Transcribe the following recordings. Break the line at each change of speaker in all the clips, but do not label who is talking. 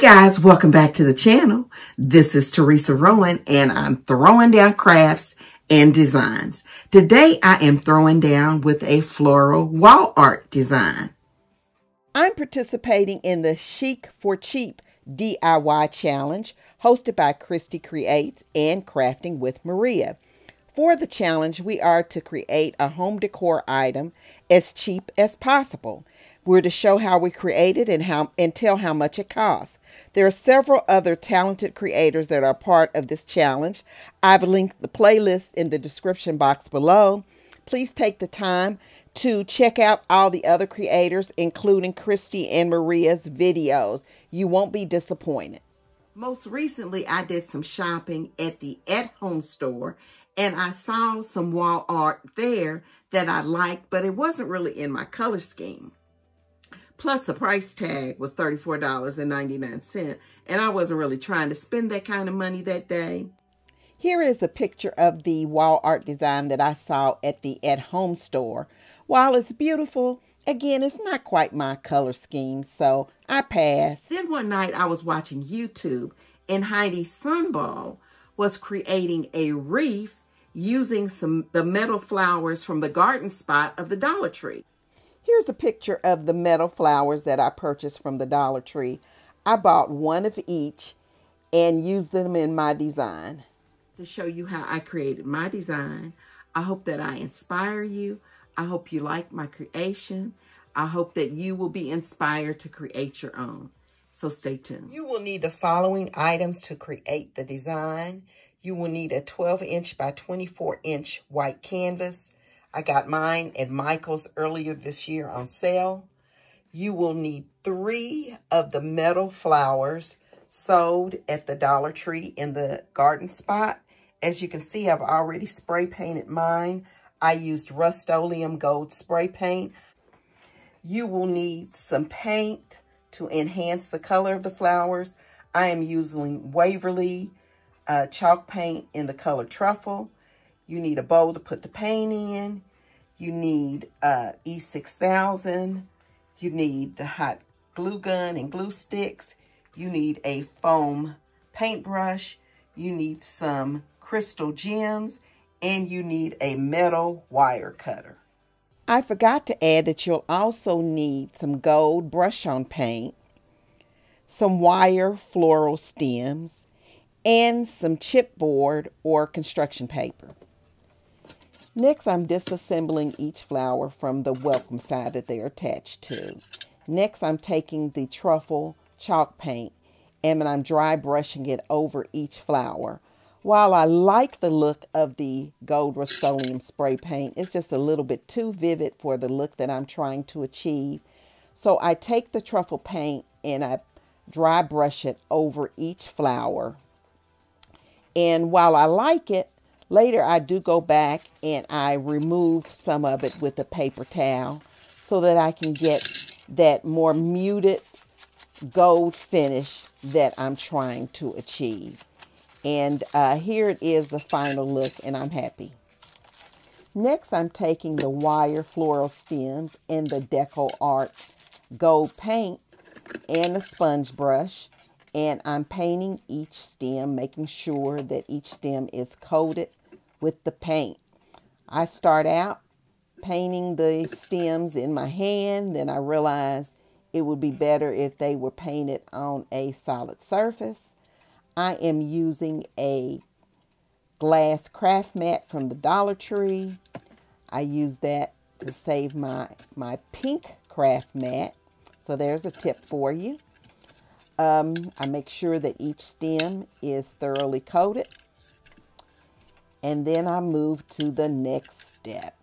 Guys, welcome back to the channel. This is Teresa Rowan and I'm throwing down crafts and designs. Today I am throwing down with a floral wall art design. I'm participating in the Chic for Cheap DIY challenge hosted by Christie Creates and Crafting with Maria. For the challenge, we are to create a home decor item as cheap as possible. We're to show how we create it and tell how much it costs. There are several other talented creators that are part of this challenge. I've linked the playlist in the description box below. Please take the time to check out all the other creators, including Christie and Maria's videos. You won't be disappointed. Most recently, I did some shopping at the at-home store, and I saw some wall art there that I liked, but it wasn't really in my color scheme. Plus, the price tag was $34.99, and I wasn't really trying to spend that kind of money that day. Here is a picture of the wall art design that I saw at the at-home store. While it's beautiful, again, it's not quite my color scheme, so I passed. Then one night I was watching YouTube, and Heidi Sonboul was creating a wreath using the metal flowers from the garden spot of the Dollar Tree. Here's a picture of the metal flowers that I purchased from the Dollar Tree. I bought one of each and used them in my design. To show you how I created my design, I hope that I inspire you. I hope you like my creation. I hope that you will be inspired to create your own. So stay tuned. You will need the following items to create the design. You will need a 12-inch by 24-inch white canvas. I got mine at Michael's earlier this year on sale. You will need 3 of the metal flowers sold at the Dollar Tree in the garden spot. As you can see, I've already spray painted mine. I used Rust-Oleum Gold spray paint. You will need some paint to enhance the color of the flowers. I am using Waverly chalk paint in the color Truffle. You need a bowl to put the paint in. You need E6000. You need the hot glue gun and glue sticks. You need a foam paintbrush. You need some crystal gems. And you need a metal wire cutter. I forgot to add that you'll also need some gold brush-on paint, some wire floral stems, and some chipboard or construction paper. Next, I'm disassembling each flower from the welcome side that they're attached to. Next, I'm taking the truffle chalk paint and I'm dry brushing it over each flower. While I like the look of the gold Rust-Oleum spray paint, it's just a little bit too vivid for the look that I'm trying to achieve. So I take the truffle paint and I dry brush it over each flower. And while I like it, later I do go back and I remove some of it with a paper towel so that I can get that more muted gold finish that I'm trying to achieve. And here it is, the final look, and I'm happy. Next, I'm taking the wire floral stems and the Decor Art gold paint and a sponge brush, and I'm painting each stem, making sure that each stem is coated with the paint. I start out painting the stems in my hand, then I realized it would be better if they were painted on a solid surface. I am using a glass craft mat from the Dollar Tree. I use that to save my pink craft mat. So there's a tip for you. I make sure that each stem is thoroughly coated. And then I move to the next step.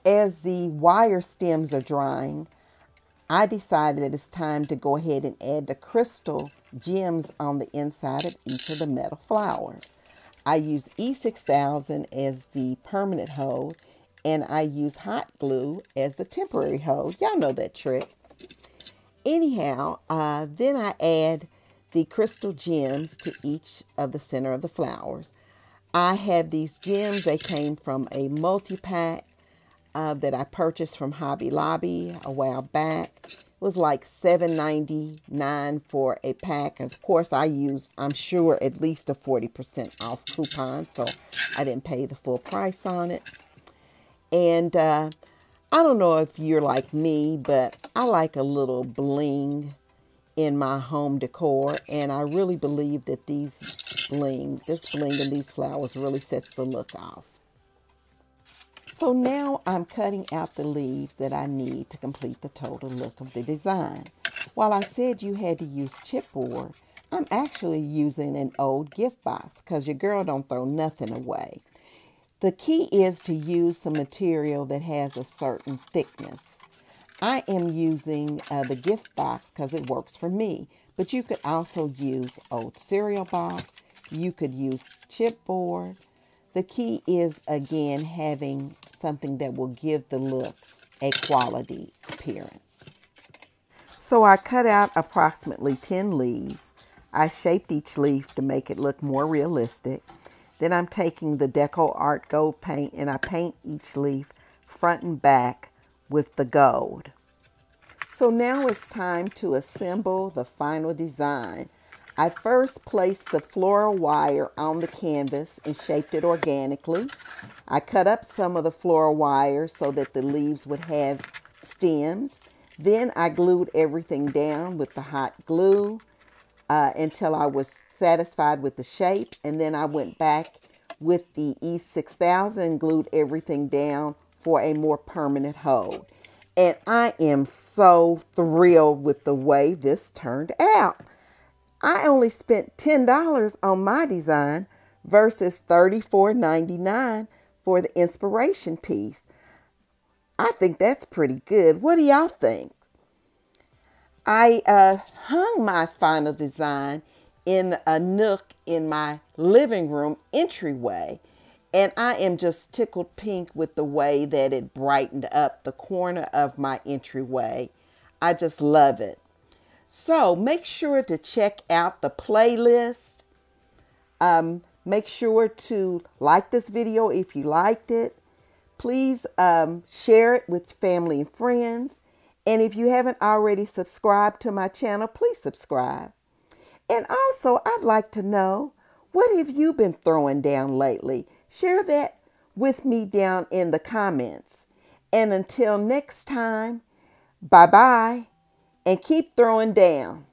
As the wire stems are drying, I decided that it's time to go ahead and add the crystal gems on the inside of each of the metal flowers. I use E6000 as the permanent hold, and I use hot glue as the temporary hold. Y'all know that trick. Anyhow, then I add the crystal gems to each of the center of the flowers. I have these gems. They came from a multi-pack that I purchased from Hobby Lobby a while back. was like $7.99 for a pack. And of course, I used, I'm sure, at least a 40% off coupon, so I didn't pay the full price on it. And I don't know if you're like me, but I like a little bling in my home decor, and I really believe that this bling and these flowers really sets the look off. So now I'm cutting out the leaves that I need to complete the total look of the design. While I said you had to use chipboard, I'm actually using an old gift box because your girl don't throw nothing away. The key is to use some material that has a certain thickness. I am using the gift box because it works for me, but you could also use old cereal box. You could use chipboard. The key is, again, having something that will give the look a quality appearance. So I cut out approximately 10 leaves. I shaped each leaf to make it look more realistic. Then I'm taking the Decor Art Gold paint and I paint each leaf front and back with the gold. So now it's time to assemble the final design. I first placed the floral wire on the canvas and shaped it organically. I cut up some of the floral wire so that the leaves would have stems. Then I glued everything down with the hot glue until I was satisfied with the shape. And then I went back with the E6000 and glued everything down for a more permanent hold. And I am so thrilled with the way this turned out. I only spent $10 on my design versus $34.99 for the inspiration piece. I think that's pretty good. What do y'all think? I hung my final design in a nook in my living room entryway. And I am just tickled pink with the way that it brightened up the corner of my entryway. I just love it. So make sure to check out the playlist. Make sure to like this video if you liked it. Please share it with family and friends. And if you haven't already subscribed to my channel, please subscribe. And also, I'd like to know, what have you been throwing down lately? Share that with me down in the comments. And until next time, bye-bye, and keep throwing down.